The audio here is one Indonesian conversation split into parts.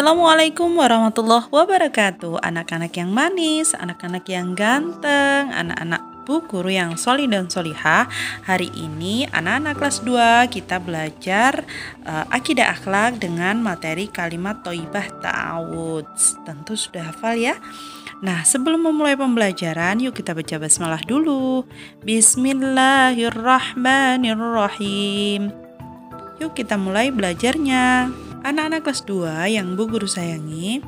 Assalamualaikum warahmatullahi wabarakatuh. Anak-anak yang manis, anak-anak yang ganteng, anak-anak bu guru yang solih dan solihah. Hari ini anak-anak kelas 2 kita belajar akidah akhlak dengan materi kalimat thayyibah ta'awudz. Tentu sudah hafal ya. Nah, sebelum memulai pembelajaran, yuk kita baca basmalah dulu. Bismillahirrahmanirrahim. Yuk kita mulai belajarnya. Anak-anak kelas 2 yang Bu Guru sayangi,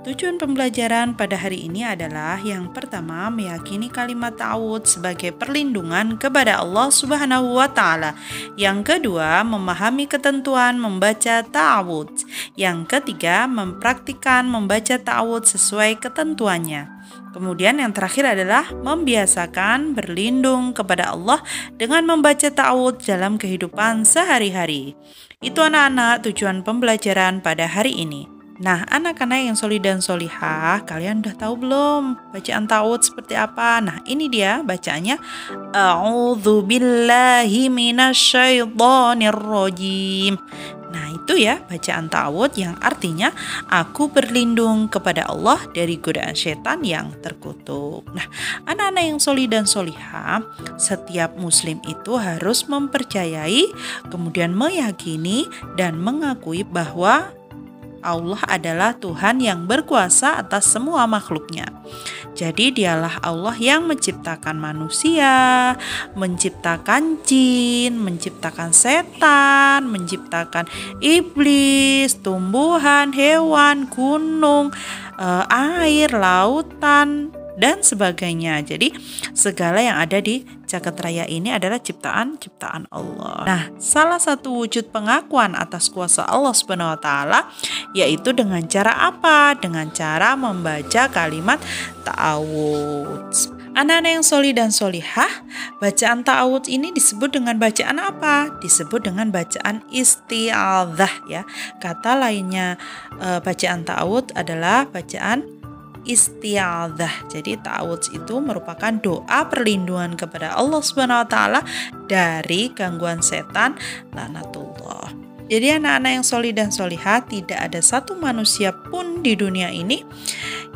tujuan pembelajaran pada hari ini adalah yang pertama, meyakini kalimat ta'awudz sebagai perlindungan kepada Allah Subhanahu wa Ta'ala. Yang kedua, memahami ketentuan membaca ta'awudz. Yang ketiga, mempraktikkan membaca ta'awudz sesuai ketentuannya. Kemudian yang terakhir adalah membiasakan berlindung kepada Allah dengan membaca ta'awudz dalam kehidupan sehari-hari. Itu anak-anak tujuan pembelajaran pada hari ini. Nah, anak-anak yang solih dan solihah, kalian udah tahu belum bacaan ta'awudz seperti apa? Nah, ini dia bacaannya. A'udzubillahi minasyaitonirrajim. Nah, itu ya bacaan ta'awudz yang artinya aku berlindung kepada Allah dari godaan setan yang terkutuk. Nah, anak-anak yang solih dan solihah, setiap muslim itu harus mempercayai, kemudian meyakini dan mengakui bahwa Allah adalah Tuhan yang berkuasa atas semua makhluknya. Jadi dialah Allah yang menciptakan manusia, menciptakan jin, menciptakan setan, menciptakan iblis, tumbuhan, hewan, gunung, air, lautan, dan sebagainya. Jadi segala yang ada di jagat raya ini adalah ciptaan Allah. Nah, salah satu wujud pengakuan atas kuasa Allah Subhanahu wa Ta'ala yaitu dengan cara apa? Dengan cara membaca kalimat ta'awudz. Anak-anak yang solih dan solihah, bacaan ta'awudz ini disebut dengan bacaan apa? Disebut dengan bacaan isti'adzah ya. Kata lainnya bacaan ta'awudz adalah bacaan isti'adzah. Jadi ta'awudz itu merupakan doa perlindungan kepada Allah Subhanahu wa Ta'ala dari gangguan setan laknatullah. Jadi anak-anak yang solih dan solihah, tidak ada satu manusia pun di dunia ini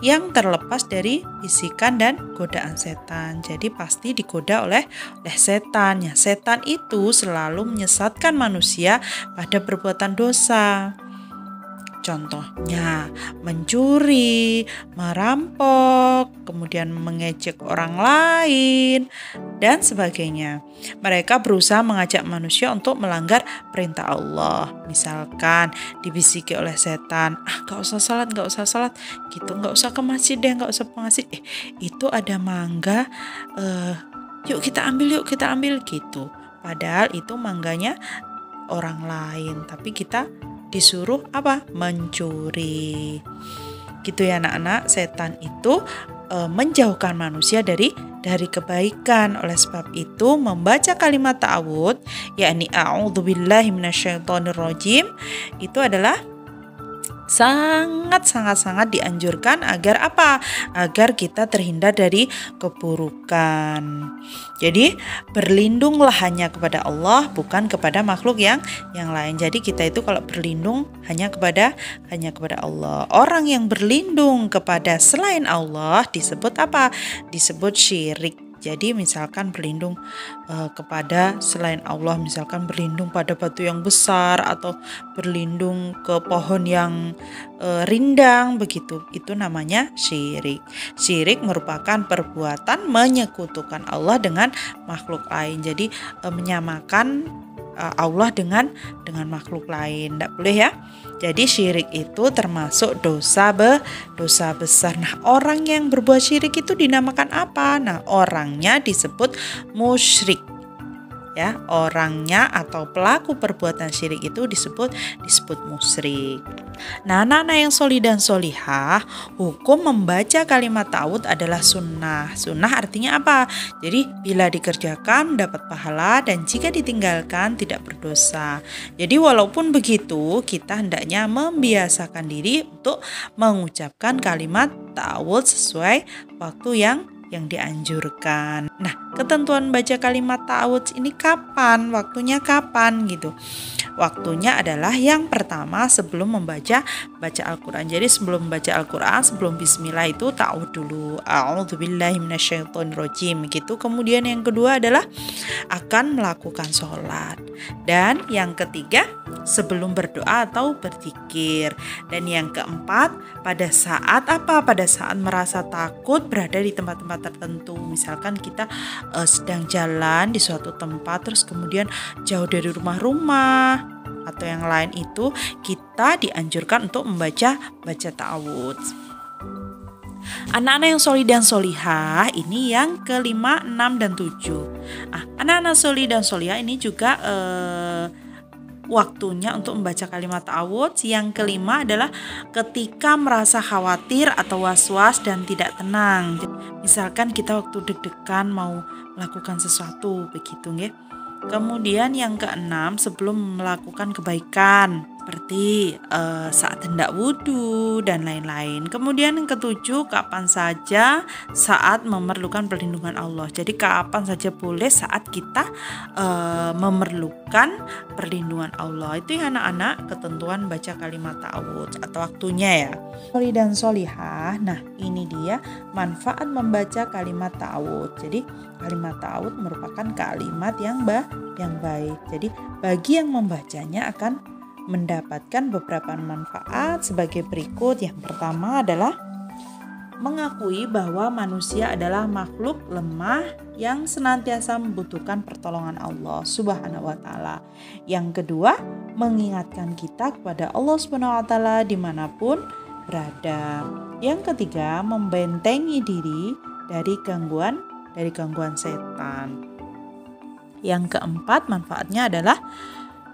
yang terlepas dari bisikan dan godaan setan. Jadi pasti digoda oleh setan. Ya, setan itu selalu menyesatkan manusia pada perbuatan dosa. Contohnya mencuri, merampok, kemudian mengejek orang lain, dan sebagainya. Mereka berusaha mengajak manusia untuk melanggar perintah Allah. Misalkan dibisiki oleh setan, gak usah salat gitu, gak usah ke masjid deh, gak usah ke masjid. Itu ada mangga, yuk kita ambil gitu. Padahal itu mangganya orang lain, tapi kita disuruh apa? Mencuri. Gitu ya anak-anak, setan itu menjauhkan manusia dari kebaikan. Oleh sebab itu membaca kalimat ta'awudz yakni a'udzubillahi minasyaitonirrajim itu adalah sangat dianjurkan agar apa? Agar kita terhindar dari keburukan. Jadi berlindunglah hanya kepada Allah, bukan kepada makhluk yang lain. Jadi kita itu kalau berlindung hanya kepada Allah. Orang yang berlindung kepada selain Allah disebut apa? Disebut syirik. Jadi misalkan berlindung kepada selain Allah, misalkan berlindung pada batu yang besar atau berlindung ke pohon yang rindang begitu, itu namanya syirik. Syirik merupakan perbuatan menyekutukan Allah dengan makhluk lain. Jadi menyamakan Allah dengan makhluk lain, tidak boleh ya. Jadi syirik itu termasuk dosa besar. Nah, orang yang berbuat syirik itu dinamakan apa? Nah, orangnya disebut musyrik. Ya, orangnya atau pelaku perbuatan syirik itu disebut musyrik. Nah, anak-anak yang solih dan solihah, hukum membaca kalimat ta'awudz adalah sunnah. Sunnah artinya apa? Jadi bila dikerjakan dapat pahala dan jika ditinggalkan tidak berdosa. Jadi walaupun begitu, kita hendaknya membiasakan diri untuk mengucapkan kalimat ta'awudz sesuai waktu yang dianjurkan. Nah, ketentuan baca kalimat ta'awudz ini kapan? Waktunya kapan gitu? waktunya adalah yang pertama sebelum membaca Al-Quran. Jadi sebelum membaca Al-Quran, sebelum bismillah itu ta'awudz dulu. A'udzubillahi minasyaitonirrajim gitu. Kemudian yang kedua adalah akan melakukan sholat. Dan yang ketiga sebelum berdoa atau berzikir. Dan yang keempat pada saat apa? Pada saat merasa takut berada di tempat-tempat tertentu. Misalkan kita sedang jalan di suatu tempat terus kemudian jauh dari rumah-rumah atau yang lain, itu kita dianjurkan untuk membaca ta'awudz. Anak-anak yang solih dan solihah ini yang kelima, 6 dan 7. Anak-anak solih dan solihah ini juga waktunya untuk membaca kalimat ta'awudz. Yang kelima adalah ketika merasa khawatir atau was-was dan tidak tenang. Misalkan kita waktu deg-degan mau melakukan sesuatu begitu ya. Kemudian yang keenam sebelum melakukan kebaikan seperti saat hendak wudhu dan lain-lain. Kemudian yang ketujuh kapan saja saat memerlukan perlindungan Allah. Jadi kapan saja boleh saat kita memerlukan perlindungan Allah. Itu ya anak-anak ketentuan baca kalimat ta'awudz atau waktunya ya. Solih dan solihah. Nah ini dia manfaat membaca kalimat ta'awudz. Jadi kalimat ta'awudz merupakan kalimat yang baik. Jadi bagi yang membacanya akan mendapatkan beberapa manfaat sebagai berikut. Yang pertama adalah mengakui bahwa manusia adalah makhluk lemah yang senantiasa membutuhkan pertolongan Allah Subhanahu wa taala. Yang kedua, mengingatkan kita kepada Allah Subhanahu wa taala dimanapun berada. Yang ketiga, membentengi diri dari gangguan setan. Yang keempat, manfaatnya adalah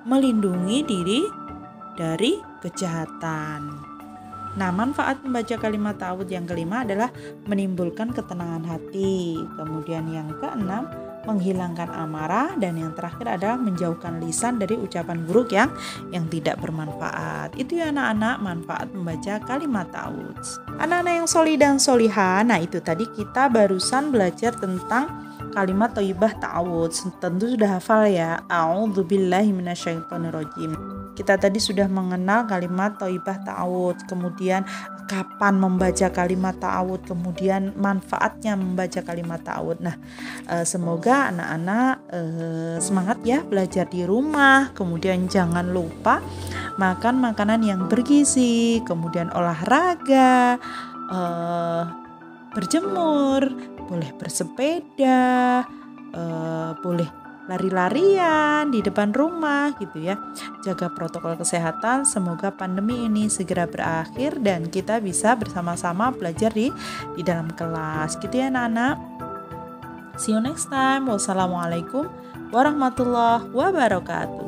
melindungi diri dari kejahatan. Nah, manfaat membaca kalimat ta'awudz yang kelima adalah menimbulkan ketenangan hati. Kemudian yang keenam, menghilangkan amarah. Dan yang terakhir adalah menjauhkan lisan dari ucapan buruk yang tidak bermanfaat. Itu ya anak-anak manfaat membaca kalimat ta'awudz. Anak-anak yang solih dan solihah, nah itu tadi kita barusan belajar tentang kalimat thayyibah ta'awudz. Tentu sudah hafal ya. A'udzubillahi minasyaitonirrajim. Kita tadi sudah mengenal kalimat thayyibah ta'awudz, kemudian kapan membaca kalimat ta'awudz, kemudian manfaatnya membaca kalimat ta'awudz. Nah, semoga anak-anak semangat ya belajar di rumah. Kemudian jangan lupa makan makanan yang bergizi, kemudian olahraga, berjemur, boleh bersepeda, boleh lari-larian di depan rumah gitu ya. Jaga protokol kesehatan. Semoga pandemi ini segera berakhir dan kita bisa bersama-sama belajar di dalam kelas gitu ya anak-anak. See you next time. Wassalamualaikum warahmatullahi wabarakatuh.